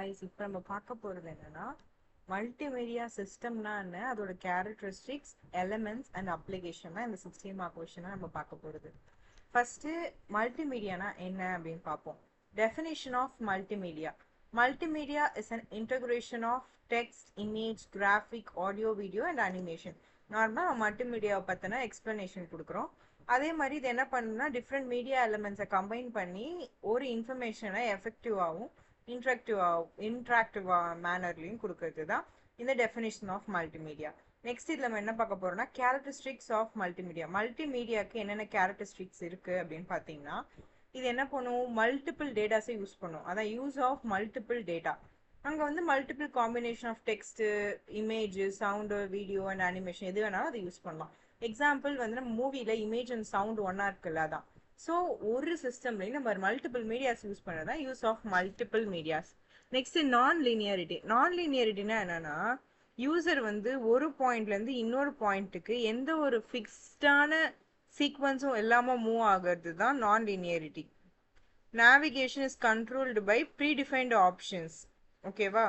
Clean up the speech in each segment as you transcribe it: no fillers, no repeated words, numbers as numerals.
guys, இப்போ நம்ம பார்க்க போகிறது என்னன்னா மல்டிமீடியா சிஸ்டம்னா என்ன, அதோட கேரக்டரிஸ்டிக்ஸ், எலிமெண்ட்ஸ் அண்ட் அப்ளிகேஷன் தான் இந்த 16 மார்க் கொஸ்டினை நம்ம பார்க்க போகிறது. ஃபர்ஸ்ட் மல்டிமீடியானா என்ன அப்படின்னு பார்ப்போம். Definition of multimedia. Multimedia is an integration of text, image, graphic, audio, video and animation. நார்மலாக மல்டிமீடியாவை பற்றின எக்ஸ்பிளனேஷன் கொடுக்குறோம். அதே மாதிரி இது என்ன பண்ணணும்னா டிஃப்ரெண்ட் மீடியா எலிமெண்ட்ஸை கம்பைன் பண்ணி ஒரு இன்ஃபர்மேஷனை எஃபெக்டிவாகவும் இன்ட்ராக்டிவ் மேனர்லையும் கொடுக்கறது தான் இந்த டெஃபினேஷன் ஆஃப் மல்டிமீடியா. நெக்ஸ்ட் இதில் நம்ம என்ன பார்க்க போறோம்னா கேரக்டரிஸ்டிக்ஸ் ஆஃப் மல்டிமீடியா. மல்டிமீடியாவுக்கு என்னென்ன கேரக்டரிஸ்டிக்ஸ் இருக்கு அப்படின்னு பார்த்தீங்கன்னா, இது என்ன பண்ணும், மல்டிபிள் டேட்டாஸை யூஸ் பண்ணும். அதான் யூஸ் ஆஃப் மல்டிபிள் டேட்டா. அங்கே வந்து multiple combination of text, image, sound, video and animation எது வேணாலும் அதை யூஸ் பண்ணலாம். எக்ஸாம்பிள் வந்து நம்ம மூவியில் இமேஜ் அண்ட் சவுண்ட் ஒன்னா இருக்குல்ல, அதான். ஸோ ஒரு சிஸ்டம்லேயும் நம்ம மல்டிபிள் மீடியாஸ் யூஸ் பண்ணுறது தான் use of multiple medias. Next non linearity. Non லீனியாரிட்டினா என்னன்னா, யூசர் வந்து ஒரு பாயிண்ட்லேருந்து இன்னொரு பாயிண்ட்டுக்கு எந்த ஒரு ஃபிக்ஸ்டான சீக்வன்ஸும் இல்லாமல் மூவ் ஆகிறது தான் non linearity. Navigation is controlled by predefined options. ஓகேவா?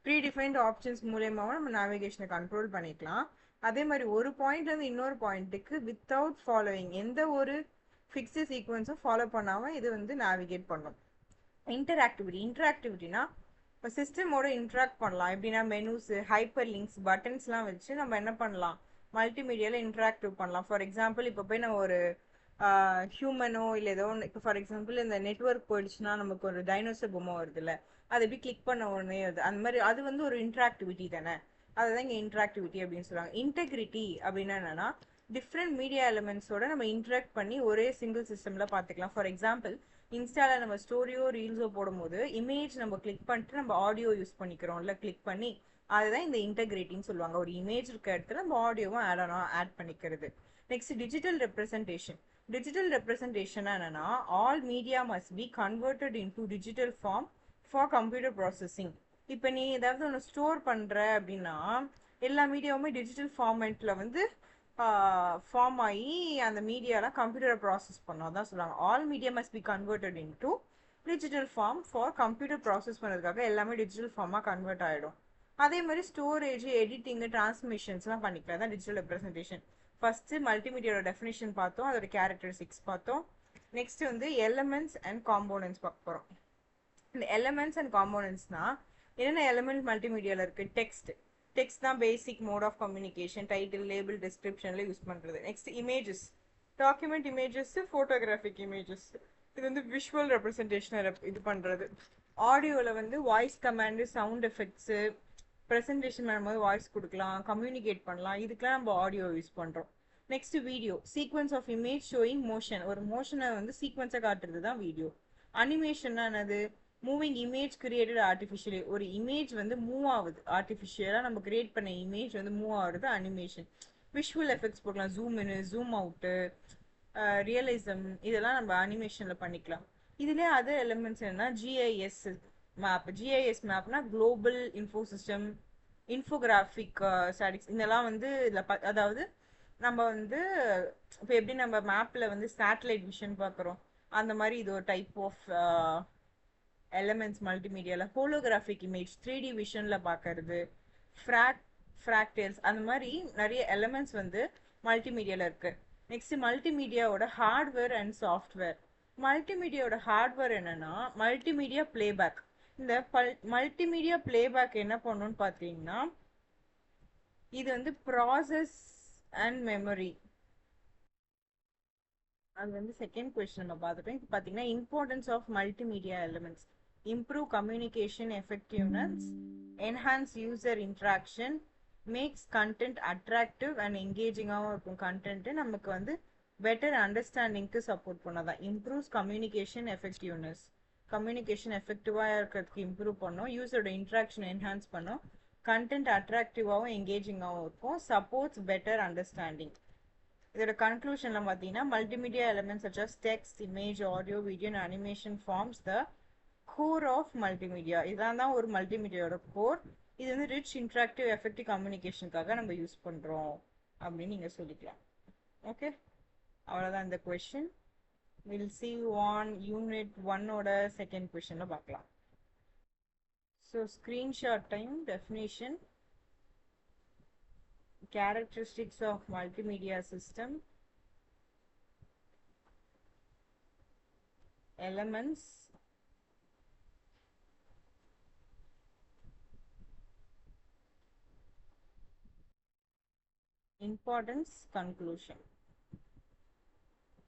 ப்ரீடிஃபைன்டு ஆப்ஷன்ஸ் மூலயமாவும் நம்ம நேவிகேஷனை கண்ட்ரோல் பண்ணிக்கலாம். அதே மாதிரி ஒரு பாயிண்ட்லேருந்து இன்னொரு பாயிண்ட்டுக்கு வித்தவுட் ஃபாலோவிங் எந்த ஒரு ஃபிக்ஸ்டு சீக்வன்ஸும் ஃபாலோ பண்ணாமல் இது வந்து நேவிகேட் பண்ணும். இன்டராக்டிவிட்டினா இப்போ சிஸ்டமோட இன்ட்ராக்ட் பண்ணலாம். எப்படின்னா மெனுஸ், ஹைப்பர் லிங்க்ஸ், பட்டன்ஸ்லாம் வச்சு நம்ம என்ன பண்ணலாம், மல்டிமீடியாவில் இன்ட்ராக்டிவ் பண்ணலாம். ஃபார் எக்ஸாம்பிள் இப்போ போய் நம்ம ஒரு ஹியூமனோ இல்லை ஏதோ ஒன்று, இப்போ ஃபார் எக்ஸாம்பிள் இந்த நெட்ஒர்க் போயிடுச்சுன்னா நமக்கு ஒரு டைனோசர் பொம்மை வருதுல்ல, அது எப்படி கிளிக் பண்ண உடனே வருது, அந்த மாதிரி அது வந்து ஒரு இன்ட்ராக்டிவிட்டி தானே. அதுதான் இங்கே இன்ட்ராக்டிவிட்டி அப்படின்னு சொல்லுவாங்க. இன்டெகிரிட்டி அப்படின்னா என்னன்னா, டிஃப்ரெண்ட் மீடியா எலிமெண்ட்ஸோட நம்ம இன்ட்ராக்ட் பண்ணி ஒரே சிங்கிள் சிஸ்டம்ல பார்த்துக்கலாம். ஃபார் எக்ஸாம்பிள் இன்ஸ்டால நம்ம ஸ்டோரியோ ரீல்ஸோ போடும்போது இமேஜ் நம்ம கிளிக் பண்ணிட்டு நம்ம ஆடியோ யூஸ் பண்ணிக்கிறோம்ல, கிளிக் பண்ணி, அதுதான் இந்த இன்டெகிரிட்டின்னு சொல்லுவாங்க. ஒரு இமேஜ் இருக்க இடத்துல நம்ம ஆடியோவும் ஆட் பண்ணிக்கிறது. Next digital representation. Digital representation என்னன்னா, all media must be converted into digital form for computer processing. இப்போ நீ ஏதாவது ஒன்று ஸ்டோர் பண்ணுற அப்படின்னா எல்லா மீடியாவுமே டிஜிட்டல் ஃபார்மேட்டில் வந்து ஃபார்ம் ஆகி அந்த மீடியாலாம் கம்ப்யூட்டரை ப்ராசஸ் பண்ணோம். அதான் சொல்லுவாங்க all media must be converted into digital form for computer process பண்ணுறதுக்காக எல்லாமே டிஜிட்டல் ஃபார்மாக கன்வெர்ட் ஆகிடும். அதே மாதிரி ஸ்டோரேஜ், எடிட்டிங்கு, டிரான்ஸ்மிஷன்ஸ்லாம் பண்ணிக்கலாம். தான் டிஜிட்டல் ரெப்ரசன்டேஷன். ஃபர்ஸ்ட் மல்டிமீடியாவோட டெஃபினேஷன் பார்த்தோம், அதோட கேரக்டரிஸ்டிக்ஸ் பார்த்தோம். நெக்ஸ்ட் வந்து எலிமெண்ட்ஸ் அண்ட் காம்போனன்ட்ஸ் பார்க்க போகிறோம். இந்த எலிமெண்ட்ஸ் அண்ட் காம்போனன்ட்ஸ்னா என்னென்ன எலிமெண்ட் மல்டிமீடியாவில் இருக்குது? டெக்ஸ்ட் தான் basic mode of communication, title, label, டிஸ்கிரிப்ஷனில் யூஸ் பண்ணுறது. Next images, document images, photographic images, இது வந்து விஷுவல் ரெப்ரசன்டேஷனை இது பண்ணுறது. ஆடியோவில் வந்து voice command, sound effects, presentation பண்ணும்போது வாய்ஸ் கொடுக்கலாம், கம்யூனிகேட் பண்ணலாம், இதுக்கெலாம் நம்ம ஆடியோ யூஸ் பண்ணுறோம். Next video, sequence of image showing motion, ஒரு மோஷனை வந்து சீக்வன்ஸை காட்டுறது தான் வீடியோ. அனிமேஷன்னா என்னது? மூவிங் இமேஜ் கிரியேட்டட் ஆர்டிஃபிஷியலி, ஒரு இமேஜ் வந்து மூவ் ஆகுது ஆர்டிஃபிஷியலாக, நம்ம கிரியேட் பண்ண இமேஜ் வந்து மூவ் ஆகுறது அனிமேஷன். விஷுவல் எஃபெக்ட்ஸ் போடலாம், zoom in, zoom out, realism, இதெல்லாம் நம்ம அனிமேஷனில் பண்ணிக்கலாம். இதுலேயே அதர் எலிமெண்ட்ஸ் என்னன்னா ஜிஐஎஸ் மேப். ஜிஐஎஸ் மேப்னா global info system, infographic statics, இதெல்லாம் வந்து இதில் அதாவது நம்ம வந்து இப்போ எப்படி நம்ம மேப்பில் வந்து சேட்டலைட் விஷன் பார்க்குறோம், அந்த மாதிரி இது ஒரு டைப் ஆஃப் எலிமெண்ட்ஸ் மல்டிமீடியாவில். ஹோலோகிராஃபிக் இமேஜ் 3D விஷனில் பார்க்கறது, ஃப்ராக்டல்ஸ், அந்த மாதிரி நிறைய எலிமெண்ட்ஸ் வந்து மல்டிமீடியாவில் இருக்குது. நெக்ஸ்ட் மல்டிமீடியாவோட ஹார்ட்வேர் அண்ட் சாஃப்ட்வேர். மல்டிமீடியாவோட ஹார்ட்வேர் என்னன்னா மல்டிமீடியா பிளேபேக். இந்த மல்டிமீடியா பிளேபேக் என்ன பண்ணணும்னு பார்த்தீங்கன்னா, இது வந்து ப்ராசஸ் அண்ட் மெமரி. அது வந்து செகண்ட் கொஸ்டின் நம்ம பார்த்துட்டோம். இப்போ பார்த்தீங்கன்னா importance of multimedia elements. improve communication effectiveness, enhance user interaction, makes content attractive and engaging இருக்கும். கண்டென்ட் நமக்கு வந்து பெட்டர் அண்டர்ஸ்டாண்டிங்க்கு சப்போர்ட் பண்ணாதான். improves communication effectiveness, கம்யூனிகேஷன் எஃபெக்டிவாக இருக்கிறதுக்கு இம்ப்ரூவ் பண்ணும், யூஸரோட இன்ட்ராக்ஷன் என்ஹான்ஸ் பண்ணும், கண்டென்ட் அட்ராக்டிவாகவும் எங்கேஜிங்காகவும் இருக்கும், சப்போர்ட்ஸ் பெட்டர் அண்டர்ஸ்டாண்டிங். இதோட கன்க்ளூஷன்ல பார்த்தீங்கன்னா multimedia elements such as text, image, audio, video and animation forms the core of multimedia. இதான் தான் ஒரு மல்டிமீடியாவோட கோர். இது வந்து ரிச், இன்ட்ராக்டிவ், எஃபெக்டிவ் கம்யூனிகேஷனுக்காக நம்ம யூஸ் பண்ணுறோம் அப்படின்னு நீங்கள் சொல்லிக்கலாம். ஓகே, அவ்வளோதான் இந்த question. Will see you on unit 1ஓட செகண்ட் கொஷனில் பார்க்கலாம். So screenshot time definition, characteristics of multimedia system, elements, importance, conclusion.